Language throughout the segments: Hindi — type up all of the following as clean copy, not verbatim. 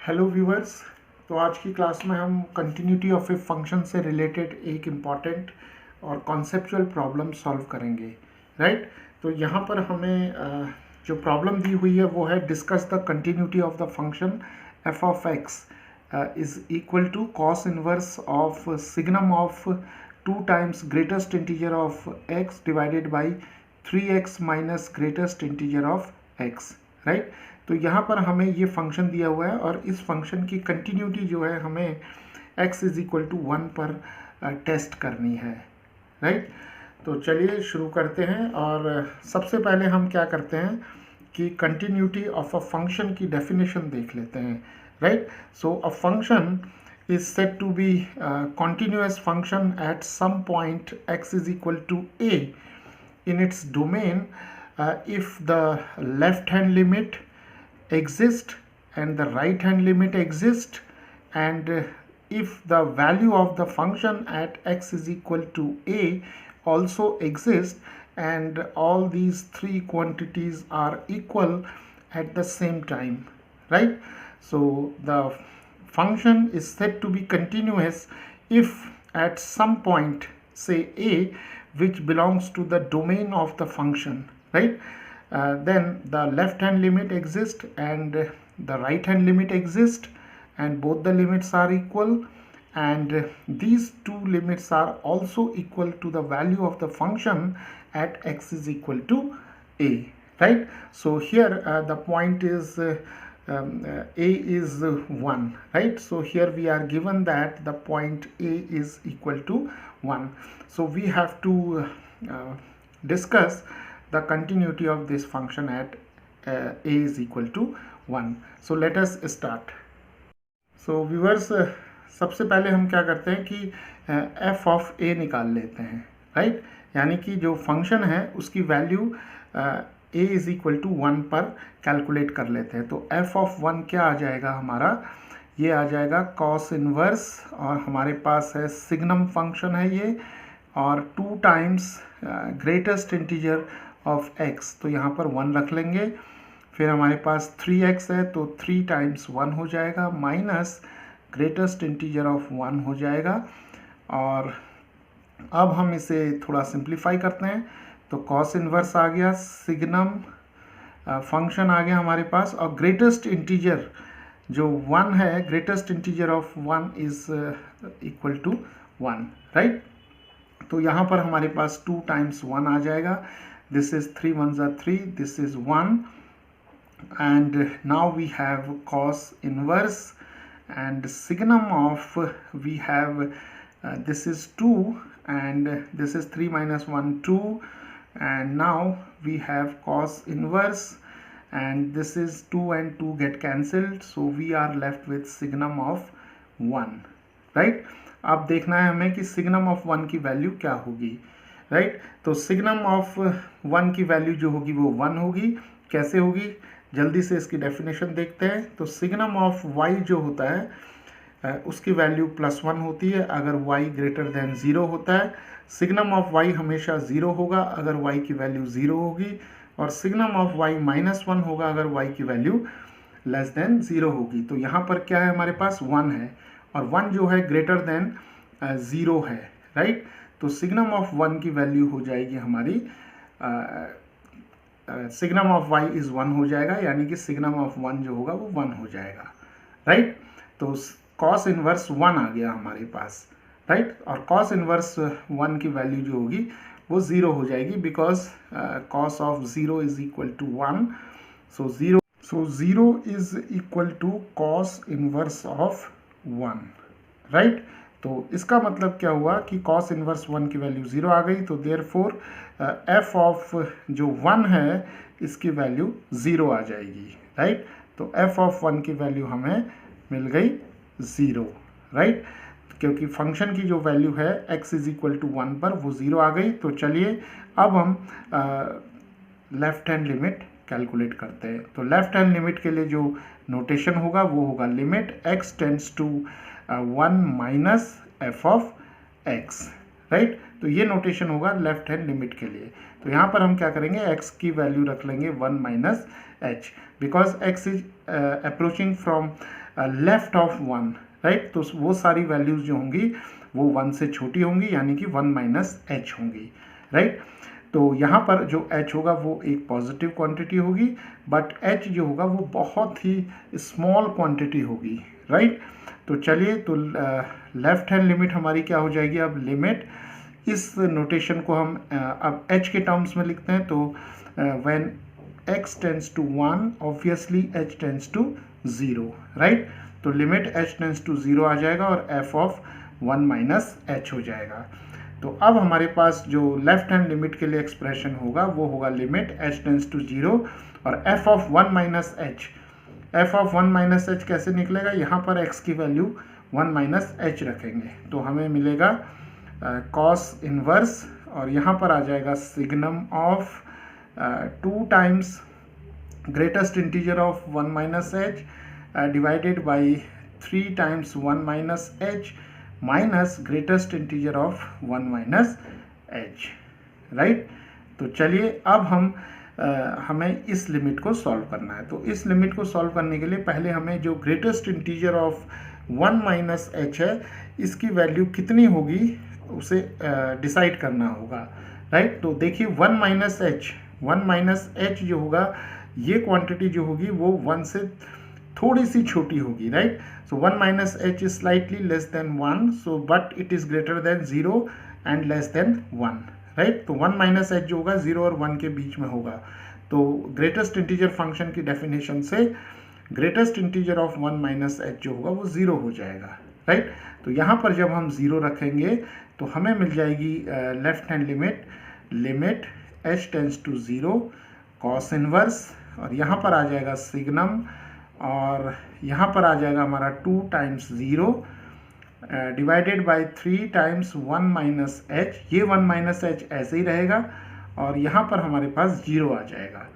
Hello viewers. तो आज की क्लास में हम कंटिन्यूटी ऑफ ए फंक्शन से रिलेटेड एक इम्पॉर्टेंट और कॉन्सेप्चुअल प्रॉब्लम सॉल्व करेंगे, राइट। तो यहाँ पर हमें जो प्रॉब्लम दी हुई है वो है discuss the continuity of the function F of X is equal to cos inverse of signum of 2 times greatest integer of X divided by 3x minus greatest integer of X, right. तो यहाँ पर हमें ये फंक्शन दिया हुआ है और इस फंक्शन की कंटिन्यूटी जो है हमें x इज इक्वल टू 1 पर टेस्ट करनी है, राइट। तो चलिए शुरू करते हैं। और सबसे पहले हम क्या करते हैं कि कंटिन्यूटी ऑफ अ फंक्शन की डेफिनेशन देख लेते हैं, right. So a function is said to be a continuous function at some point x is equal to a in its domain if the left hand limit exist and the right hand limit exist, and if the value of the function at x is equal to a also exist and all these three quantities are equal at the same time, right. So the function is said to be continuous if at some point, say a, which belongs to the domain of the function, right. Then the left hand limit exists and the right hand limit exists and both the limits are equal, and these two limits are also equal to the value of the function at x is equal to a, right. So here the point is a is 1, right. So here we are given that the point a is equal to 1. So we have to discuss the continuity of this function at a is equal to 1. So let us start. So viewers, सबसे पहले हम क्या करते हैं कि f ऑफ a निकाल लेते हैं, राइट। यानी कि जो फंक्शन है उसकी value a is equal to 1 पर कैलकुलेट कर लेते हैं। तो f ऑफ 1 क्या आ जाएगा हमारा, ये आ जाएगा कॉस इनवर्स, और हमारे पास है सिग्नम फंक्शन है ये, और 2 times greatest integer of x, तो यहाँ पर 1 रख लेंगे। फिर हमारे पास 3x है तो 3 टाइम्स 1 हो जाएगा, माइनस ग्रेटेस्ट इंटीजर ऑफ 1 हो जाएगा। और अब हम इसे थोड़ा सिंप्लीफाई करते हैं तो कॉस इनवर्स आ गया, सिग्नम फंक्शन आ गया हमारे पास, और ग्रेटेस्ट इंटीजर जो 1 है, greatest integer of 1 is equal to 1, right. तो यहाँ पर हमारे पास 2 टाइम्स 1 आ जाएगा, this is 3 1s are 3, this is 1, and now we have cos inverse and signum of we have this is 2 and this is 3 minus 1 2, and now we have cos inverse and this is 2 and 2 get cancelled, so we are left with signum of 1, right. अब देखना है हमें कि सिग्नम ऑफ 1 की वैल्यू क्या होगी, राइट। तो सिग्नम ऑफ 1 की वैल्यू जो होगी वो 1 होगी। कैसे होगी, जल्दी से इसकी डेफिनेशन देखते हैं। तो सिग्नम ऑफ y जो होता है उसकी वैल्यू +1 होती है अगर y ग्रेटर देन 0 होता है। सिग्नम ऑफ y हमेशा 0 होगा अगर y की वैल्यू 0 होगी, और सिग्नम ऑफ y -1 होगा अगर y की वैल्यू लेस देन 0 होगी। तो यहाँ पर क्या है, हमारे पास 1 है, और 1 जो है ग्रेटर देन 0 है, राइट। तो सिग्नम ऑफ 1 की वैल्यू हो जाएगी हमारी सिग्नम ऑफ y इज 1 हो जाएगा, यानी कि सिग्नम ऑफ 1 जो होगा वो 1 हो जाएगा, राइट। तो कॉस इनवर्स 1 आ गया हमारे पास, राइट। और कॉस इनवर्स 1 की वैल्यू जो होगी वो 0 हो जाएगी, because cos of 0 is equal to 1, so 0 is equal to cos inverse of 1, right. तो इसका मतलब क्या हुआ कि कॉस इनवर्स 1 की वैल्यू 0 आ गई, तो देयरफॉर f ऑफ जो 1 है इसकी वैल्यू 0 आ जाएगी, राइट। तो f ऑफ 1 की वैल्यू हमें मिल गई 0, राइट, क्योंकि फंक्शन की जो वैल्यू है x इज इक्वल टू 1 पर वो 0 आ गई। तो चलिए अब हम लेफ्ट हैंड लिमिट कैलकुलेट करते हैं। तो लेफ्ट हैंड लिमिट के लिए जो नोटेशन होगा वो होगा limit x tends to 1 minus f of x, right. तो ये नोटेशन होगा लेफ्ट हैंड लिमिट के लिए। तो यहाँ पर हम क्या करेंगे, x की वैल्यू रख लेंगे 1 minus h, because x is approaching from left of 1, right. तो वो सारी वैल्यूज़ जो होंगी वो 1 से छोटी होंगी, यानी कि 1 माइनस एच होंगी, राइट। तो यहाँ पर जो h होगा वो एक पॉजिटिव क्वांटिटी होगी, बट h जो होगा वो बहुत ही स्मॉल क्वांटिटी होगी, राइट। तो चलिए, तो लेफ्ट हैंड लिमिट हमारी क्या हो जाएगी अब, लिमिट, इस नोटेशन को हम अब h के टर्म्स में लिखते हैं। तो when x tends to 1 obviously h tends to 0, right. तो लिमिट h टेंड्स टू 0 आ जाएगा और f ऑफ 1 माइनस h हो जाएगा। तो अब हमारे पास जो लेफ्ट हैंड लिमिट के लिए एक्सप्रेशन होगा वो होगा लिमिट h टेंड्स टू 0 और f of 1 minus h। f of 1 minus h कैसे निकलेगा, यहाँ पर x की वैल्यू 1 माइनस h रखेंगे तो हमें मिलेगा कॉस इनवर्स, और यहाँ पर आ जाएगा signum of 2 times greatest integer of 1 minus h divided by 3 times 1 minus h minus greatest integer of 1 minus h, right. तो चलिए अब हमें इस लिमिट को सॉल्व करना है। तो इस लिमिट को सॉल्व करने के लिए पहले हमें जो greatest integer of 1 minus h है इसकी वैल्यू कितनी होगी उसे डिसाइड करना होगा, राइट। तो देखिए 1 माइनस h जो होगा, ये क्वांटिटी जो होगी वो 1 से थोड़ी सी छोटी होगी, right. So 1 minus h is slightly less than 1, so but it is greater than 0 and less than 1, right. तो 1 माइनस h जो होगा 0 और 1 के बीच में होगा। तो ग्रेटेस्ट इंटीजर फंक्शन की डेफिनेशन से greatest integer of 1 minus h जो होगा वो 0 हो जाएगा, राइट। तो यहाँ पर जब हम 0 रखेंगे तो हमें मिल जाएगी left hand limit h tends to 0 cos inverse, और यहाँ पर आ जाएगा सिग्नम, और यहाँ पर आ जाएगा हमारा 2 times 0 divided by 3 times 1 minus h। ये 1 माइनस h ऐसे ही रहेगा और यहाँ पर हमारे पास 0 आ जाएगा,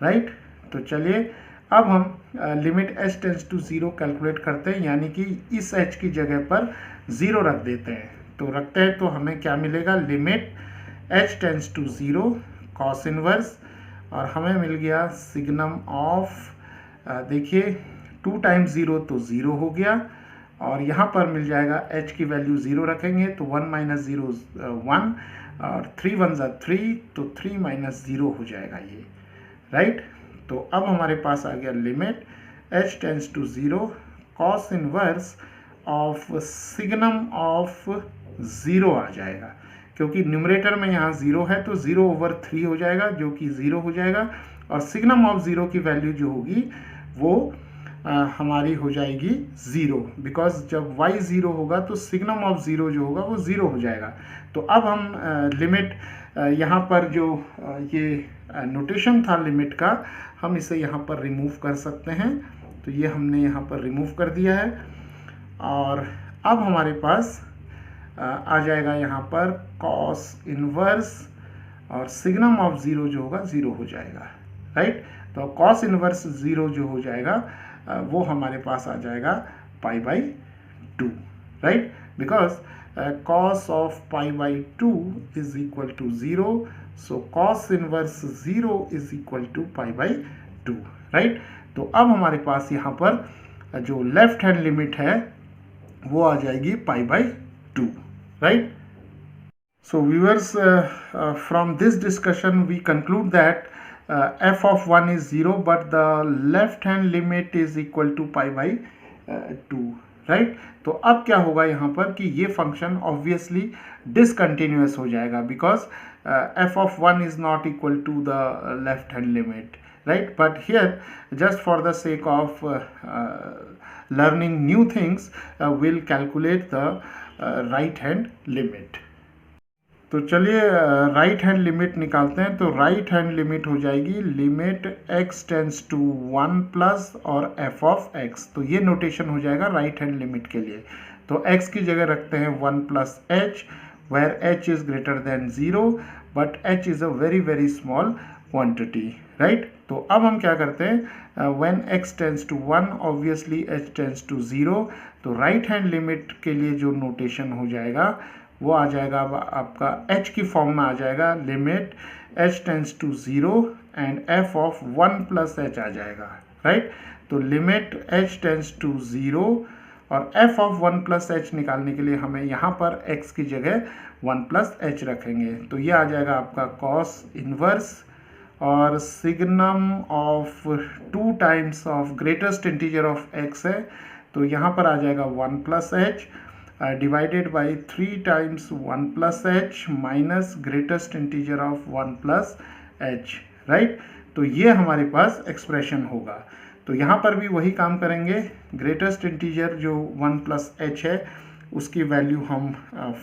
राइट। तो चलिए अब हम limit h tends to 0 calculate करते हैं, यानी कि इस h की जगह पर 0 रख देते हैं। तो रखते हैं तो हमें क्या मिलेगा, limit h tends to 0 cos inverse, और हमें मिल गया सिग्नम ऑफ, देखिए 2 टाइम्स 0 तो 0 हो गया, और यहाँ पर मिल जाएगा h की वैल्यू 0 रखेंगे तो 1 माइनस 0 1, और 3 1 ज़ा 3, तो 3 माइनस 0 हो जाएगा ये, राइट। तो अब हमारे पास आ गया limit h tends to 0 cos inverse of signum of 0 आ जाएगा, क्योंकि न्यूमरेटर में यहाँ 0 है तो 0/3 हो जाएगा जो कि 0 हो जाएगा, और सिग्नम ऑफ 0 की वैल्यू जो होगी वो हमारी हो जाएगी 0, बिकॉज जब y 0 होगा तो सिग्नम ऑफ 0 जो होगा वो 0 हो जाएगा। तो अब हम लिमिट यहाँ पर जो ये नोटेशन था लिमिट का, हम इसे यहाँ पर रिमूव कर सकते हैं। तो ये हमने यहाँ पर रिमूव कर दिया है, और अब हमारे पास आ जाएगा यहाँ पर कॉस इनवर्स, और सिग्नम ऑफ 0 जो होगा 0 हो जाएगा, राइट। तो कॉस इनवर्स 0 जो हो जाएगा वो हमारे पास आ जाएगा π/2, right, because cos of π/2 is equal to 0, so cos inverse 0 is equal to π/2, right. तो अब हमारे पास यहाँ पर जो लेफ्ट हैंड लिमिट है वो आ जाएगी π/2, right? So viewers, from this discussion we conclude that f of 1 is 0 but the left hand limit is equal to π/2, right? तो अब क्या होगा यहाँ पर कि ये फंक्शन ऑब्वियसली डिसकंटिन्यूअस हो जाएगा because f of 1 is not equal to the left hand limit, right? But here just for the sake of learning new things we'll calculate the right hand limit. तो चलिए राइट हैंड लिमिट निकालते हैं। तो राइट हैंड लिमिट हो जाएगी limit x tends to 1 plus और f ऑफ x। तो ये नोटेशन हो जाएगा राइट हैंड लिमिट के लिए। तो x की जगह रखते हैं 1 plus h where h is greater than 0 but h is a very very small quantity, right. तो अब हम क्या करते हैं, when x tends to 1 obviously h tends to 0। तो राइट हैंड लिमिट के लिए जो नोटेशन हो जाएगा वो आ जाएगा आपका h की फॉर्म में आ जाएगा limit h tends to 0 and f of 1 plus h आ जाएगा, राइट। तो लिमिट h टेंस टू 0 और f ऑफ 1 प्लस h निकालने के लिए हमें यहाँ पर x की जगह 1 प्लस h रखेंगे। तो ये आ जाएगा आपका cos इनवर्स और signum of 2 times of greatest integer of x है, तो यहाँ पर आ जाएगा 1 plus h divided by 3 times 1 plus h minus greatest integer of 1 plus h, right. तो ये हमारे पास एक्सप्रेशन होगा। तो यहाँ पर भी वही काम करेंगे, ग्रेटेस्ट इंटीजर जो 1 प्लस h है उसकी वैल्यू हम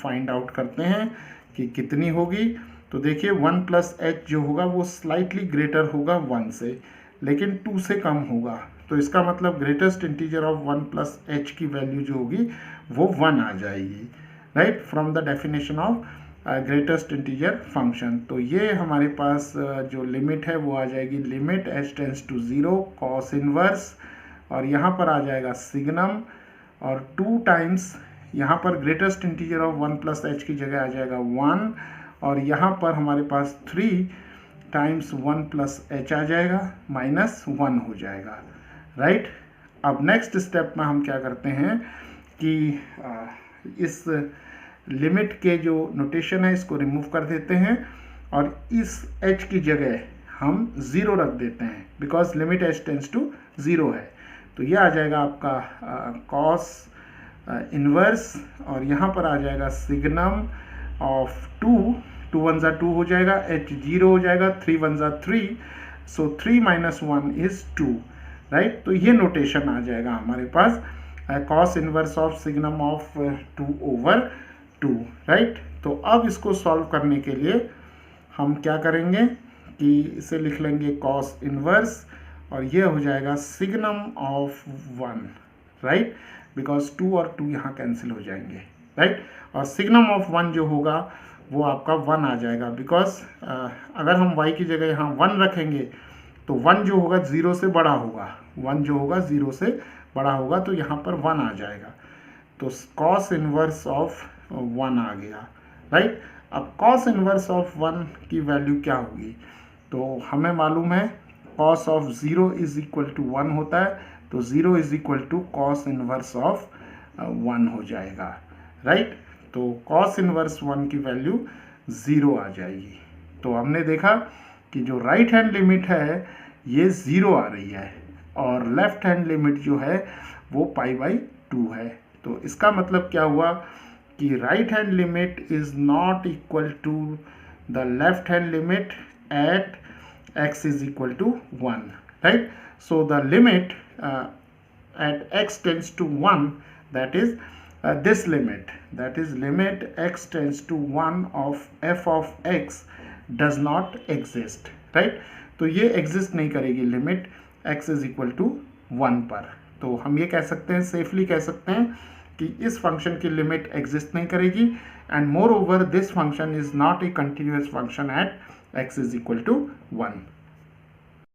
फाइंड आउट करते हैं कि कितनी होगी। तो देखिए 1 प्लस h जो होगा वो स्लाइटली ग्रेटर होगा 1 से, लेकिन 2 से कम होगा। तो इसका मतलब greatest integer of 1 plus h की वैल्यू जो होगी वो 1 आ जाएगी, right, from the definition of greatest integer function. तो ये हमारे पास जो लिमिट है वो आ जाएगी limit h tends to 0 cos inverse और यहाँ पर आ जाएगा सिग्नम और 2 टाइम्स यहाँ पर greatest integer of 1 plus h की जगह आ जाएगा 1 और यहाँ पर हमारे पास 3 टाइम्स 1 प्लस h आ जाएगा माइनस 1 हो जाएगा, राइट। अब नेक्स्ट स्टेप में हम क्या करते हैं कि इस लिमिट के जो नोटेशन है इसको रिमूव कर देते हैं और इस h की जगह हम 0 रख देते हैं because limit h tends to 0 है। तो ये आ जाएगा आपका कॉस इनवर्स और यहाँ पर आ जाएगा सिग्नम ऑफ 2 1 ज़ा 2 हो जाएगा, h 0 हो जाएगा, 3 1 ज़ा 3, सो 3 माइनस 1 इज 2, राइट। तो ये नोटेशन आ जाएगा हमारे पास cos inverse of signum of 2 over 2, right. तो अब इसको सॉल्व करने के लिए हम क्या करेंगे कि इसे लिख लेंगे कॉस इनवर्स और ये हो जाएगा सिग्नम ऑफ 1, राइट, बिकॉज 2 और 2 यहाँ कैंसिल हो जाएंगे, राइट। और सिग्नम ऑफ 1 जो होगा वो आपका 1 आ जाएगा बिकॉज अगर हम y की जगह यहाँ 1 रखेंगे तो 1 जो होगा 0 से बड़ा होगा, 1 जो होगा 0 से बड़ा होगा, तो यहाँ पर 1 आ जाएगा। तो कॉस इनवर्स ऑफ 1 आ गया, राइट। अब कॉस इनवर्स ऑफ 1 की वैल्यू क्या होगी, तो हमें मालूम है cos of 0 is equal to 1 होता है, तो 0 is equal to cos inverse of 1 हो जाएगा, राइट। तो कॉस इनवर्स 1 की वैल्यू 0 आ जाएगी। तो हमने देखा कि जो राइट हैंड लिमिट है ये 0 आ रही है और लेफ्ट हैंड लिमिट जो है वो π/2 है। तो इसका मतलब क्या हुआ कि right hand limit is not equal to the left hand limit at x is equal to 1, right. So the limit at x tends to 1, that is this limit, that is limit x tends to 1 of f of x does not exist, right. तो ये exist नहीं करेगी limit x is equal to 1 पर। तो हम ये कह सकते हैं, सेफली कह सकते हैं कि इस फंक्शन की लिमिट एग्जिस्ट नहीं करेगी and more over this function is not a continuous function at x is equal to 1।